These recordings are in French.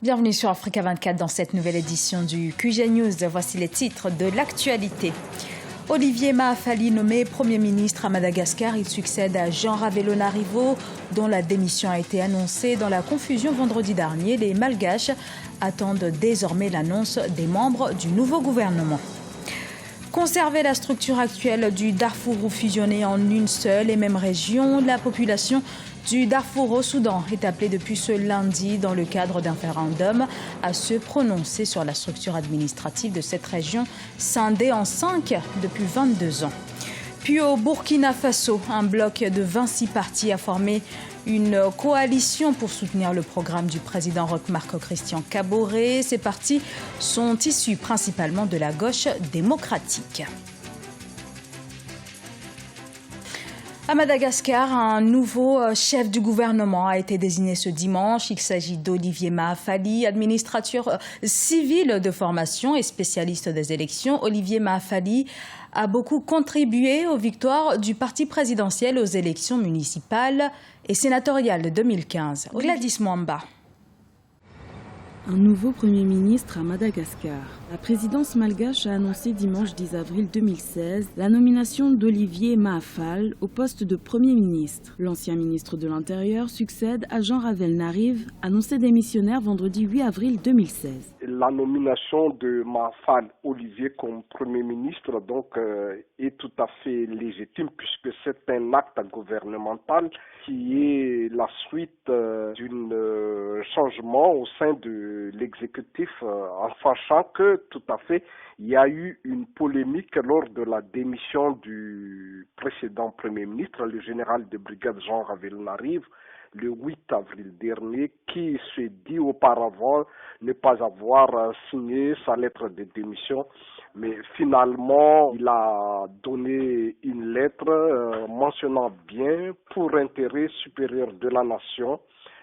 Bienvenue sur Africa 24 dans cette nouvelle édition du QG News. Voici les titres de l'actualité. Olivier Maafali nommé Premier ministre à Madagascar. Il succède à Jean Ravélonarivo, dont la démission a été annoncée dans la confusion vendredi dernier. Les Malgaches attendent désormais l'annonce des membres du nouveau gouvernement. Conserver la structure actuelle du Darfour ou fusionner en une seule et même région, la population du Darfour au Soudan est appelée depuis ce lundi dans le cadre d'un référendum à se prononcer sur la structure administrative de cette région scindée en 5 depuis 22 ans. Puis au Burkina Faso, un bloc de 26 partis a formé une coalition pour soutenir le programme du président Roch-Marc Christian Kaboré. Ces partis sont issus principalement de la gauche démocratique. À Madagascar, un nouveau chef du gouvernement a été désigné ce dimanche. Il s'agit d'Olivier Maafali, administrateur civil de formation et spécialiste des élections. Olivier Maafali a beaucoup contribué aux victoires du parti présidentiel aux élections municipales et sénatoriales de 2015. Gladys Mwamba. Un nouveau Premier ministre à Madagascar. La présidence malgache a annoncé dimanche 10 avril 2016 la nomination d'Olivier Maafali au poste de Premier ministre. L'ancien ministre de l'Intérieur succède à Jean Ravélonarivo, annoncé démissionnaire vendredi 8 avril 2016. La nomination de Maafali Olivier comme Premier ministre est tout à fait légitime puisque c'est un acte gouvernemental qui est la suite d'un changement au sein de l'exécutif en sachant que tout à fait il y a eu une polémique lors de la démission du précédent Premier ministre, le général de brigade Jean Ravélonarivo, le 8 avril dernier, qui s'est dit auparavant ne pas avoir signé sa lettre de démission. Mais finalement, il a donné une lettre mentionnant bien pour intérêt supérieur de la nation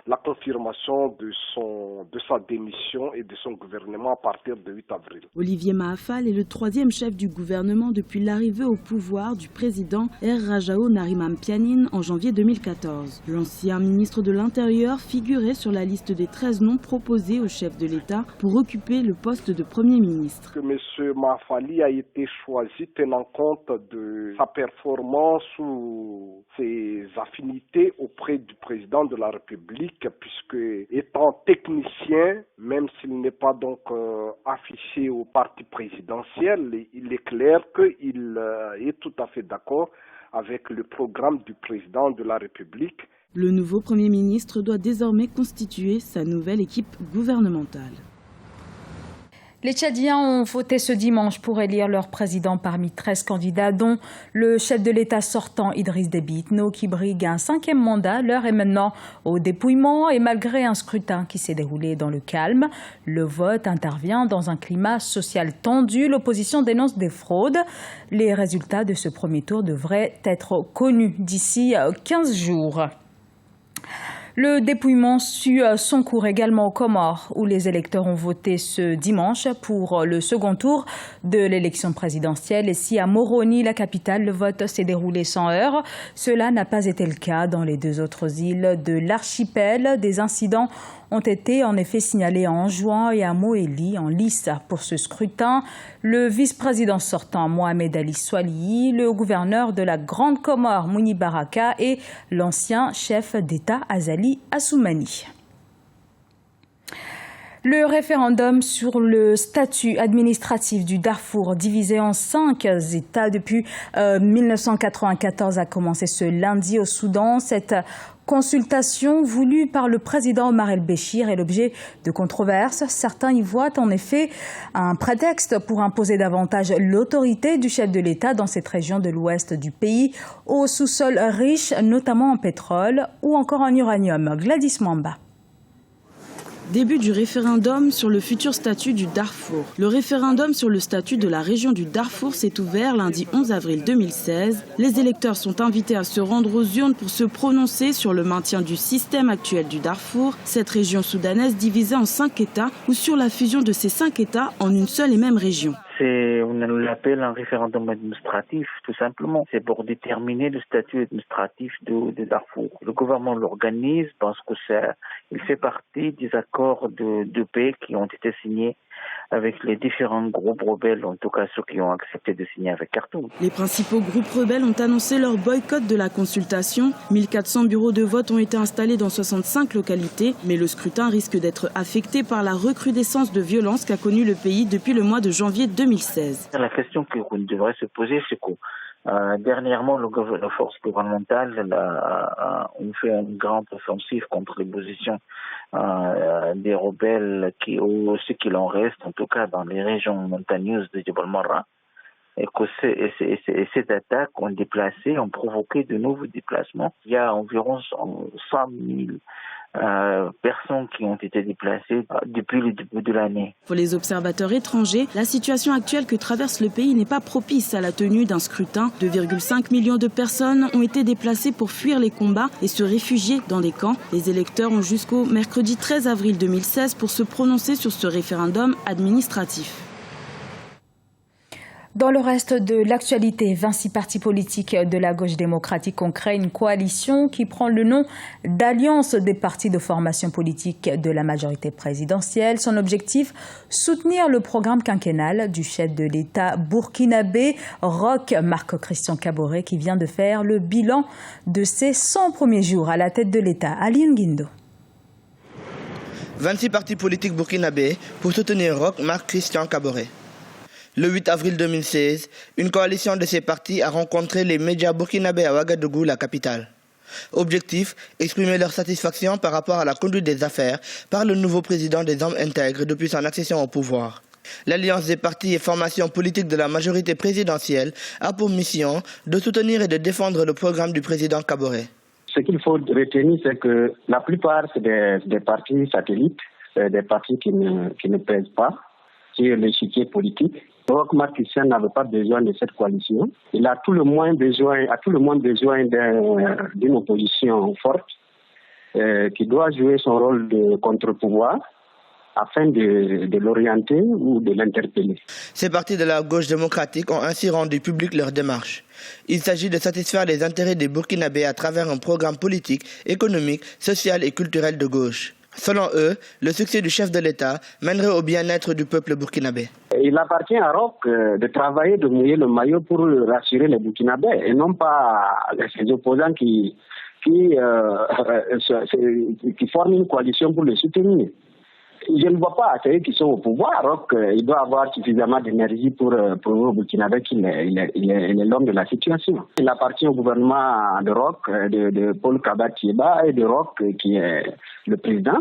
la confirmation de sa démission et de son gouvernement à partir de 8 avril. Olivier Maafali est le troisième chef du gouvernement depuis l'arrivée au pouvoir du président Rajao Narimanpianine en janvier 2014. L'ancien ministre de l'Intérieur figurait sur la liste des 13 noms proposés au chef de l'État pour occuper le poste de Premier ministre. Que M. Maafali a été choisi tenant compte de sa performance ou ses affinités auprès du président de la République, puisque étant technicien, même s'il n'est pas donc affiché au parti présidentiel, il est clair qu'il est tout à fait d'accord avec le programme du président de la République. Le nouveau Premier ministre doit désormais constituer sa nouvelle équipe gouvernementale. Les Tchadiens ont voté ce dimanche pour élire leur président parmi 13 candidats, dont le chef de l'État sortant Idriss Déby Itno, qui brigue un 5e mandat. L'heure est maintenant au dépouillement et malgré un scrutin qui s'est déroulé dans le calme, le vote intervient dans un climat social tendu. L'opposition dénonce des fraudes. Les résultats de ce premier tour devraient être connus d'ici 15 jours. Le dépouillement suit son cours également aux Comores, où les électeurs ont voté ce dimanche pour le second tour de l'élection présidentielle. Et si à Moroni, la capitale, le vote s'est déroulé sans heurts, cela n'a pas été le cas dans les deux autres îles de l'archipel. Des incidents ont été en effet signalés à Anjouan et à Moélie, en lice pour ce scrutin. Le vice-président sortant, Mohamed Ali Swalihi, le gouverneur de la Grande Comore, Mouni Baraka, et l'ancien chef d'État, Azali Assoumani. Le référendum sur le statut administratif du Darfour, divisé en 5 États depuis 1994, a commencé ce lundi au Soudan. Cette consultation voulue par le président Omar el-Béchir est l'objet de controverses. Certains y voient en effet un prétexte pour imposer davantage l'autorité du chef de l'État dans cette région de l'ouest du pays, au sous-sol riche notamment en pétrole ou encore en uranium. Gladys Mwamba. Début du référendum sur le futur statut du Darfour. Le référendum sur le statut de la région du Darfour s'est ouvert lundi 11 avril 2016. Les électeurs sont invités à se rendre aux urnes pour se prononcer sur le maintien du système actuel du Darfour, cette région soudanaise divisée en 5 États, ou sur la fusion de ces 5 États en une seule et même région. On l'appelle un référendum administratif, tout simplement. C'est pour déterminer le statut administratif de Darfour. Le gouvernement l'organise parce que il fait partie des accords de paix qui ont été signés avec les différents groupes rebelles, en tout cas ceux qui ont accepté de signer avec Khartoum. Les principaux groupes rebelles ont annoncé leur boycott de la consultation. 1400 bureaux de vote ont été installés dans 65 localités, mais le scrutin risque d'être affecté par la recrudescence de violence qu'a connue le pays depuis le mois de janvier 2016. La question qu'on devrait se poser, c'est que dernièrement, la force gouvernementale ont fait une grande offensive contre les positions des rebelles ou ceux qui en restent, en tout cas dans les régions montagneuses de Jebel Marra. Et que ces attaques ont provoqué de nouveaux déplacements. Il y a environ 100 000 personnes qui ont été déplacées depuis le début de l'année. Pour les observateurs étrangers, la situation actuelle que traverse le pays n'est pas propice à la tenue d'un scrutin. 2,5 millions de personnes ont été déplacées pour fuir les combats et se réfugier dans des camps. Les électeurs ont jusqu'au mercredi 13 avril 2016 pour se prononcer sur ce référendum administratif. Dans le reste de l'actualité, 26 partis politiques de la gauche démocratique ont créé une coalition qui prend le nom d'Alliance des partis de formation politique de la majorité présidentielle. Son objectif, soutenir le programme quinquennal du chef de l'État burkinabé, Roch Marc Christian Kaboré, qui vient de faire le bilan de ses 100 premiers jours à la tête de l'État. Ali Nguindo. 26 partis politiques burkinabés pour soutenir Roch Marc Christian Kaboré. Le 8 avril 2016, une coalition de ces partis a rencontré les médias burkinabés à Ouagadougou, la capitale. Objectif, exprimer leur satisfaction par rapport à la conduite des affaires par le nouveau président des hommes intègres depuis son accession au pouvoir. L'Alliance des partis et formations politiques de la majorité présidentielle a pour mission de soutenir et de défendre le programme du président Kaboré. Ce qu'il faut retenir, c'est que la plupart, c'est des partis satellites, des partis qui ne pèsent pas sur l'échiquier politique. Roch Marc Christian n'avait pas besoin de cette coalition. Il a tout le moins besoin d'une opposition forte qui doit jouer son rôle de contre-pouvoir afin de l'orienter ou de l'interpeller. Ces partis de la gauche démocratique ont ainsi rendu public leur démarche. Il s'agit de satisfaire les intérêts des Burkinabés à travers un programme politique, économique, social et culturel de gauche. Selon eux, le succès du chef de l'État mènerait au bien-être du peuple burkinabé. Il appartient à Roch de travailler, de mouiller le maillot pour rassurer les Burkinabés et non pas ses opposants qui forment une coalition pour le soutenir. Je ne vois pas ceux qui sont au pouvoir. Roch, il doit avoir suffisamment d'énergie pour le Burkinabé qu'il est l'homme de la situation. Il appartient au gouvernement de Roch, de Paul Kabat-Thieba et de Roch qui est le président,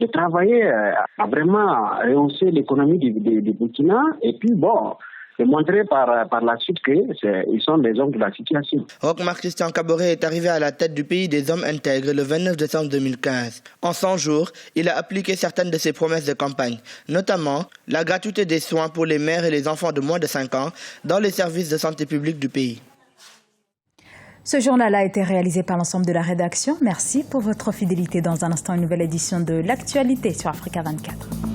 de travailler à vraiment rehausser l'économie du Burkina et puis de montrer par la suite qu'ils sont les hommes de la situation. Roch Marc Christian Kaboré est arrivé à la tête du pays des hommes intègres le 29 décembre 2015. En 100 jours, il a appliqué certaines de ses promesses de campagne, notamment la gratuité des soins pour les mères et les enfants de moins de 5 ans dans les services de santé publique du pays. Ce journal a été réalisé par l'ensemble de la rédaction. Merci pour votre fidélité. Dans un instant, une nouvelle édition de l'actualité sur Africa 24.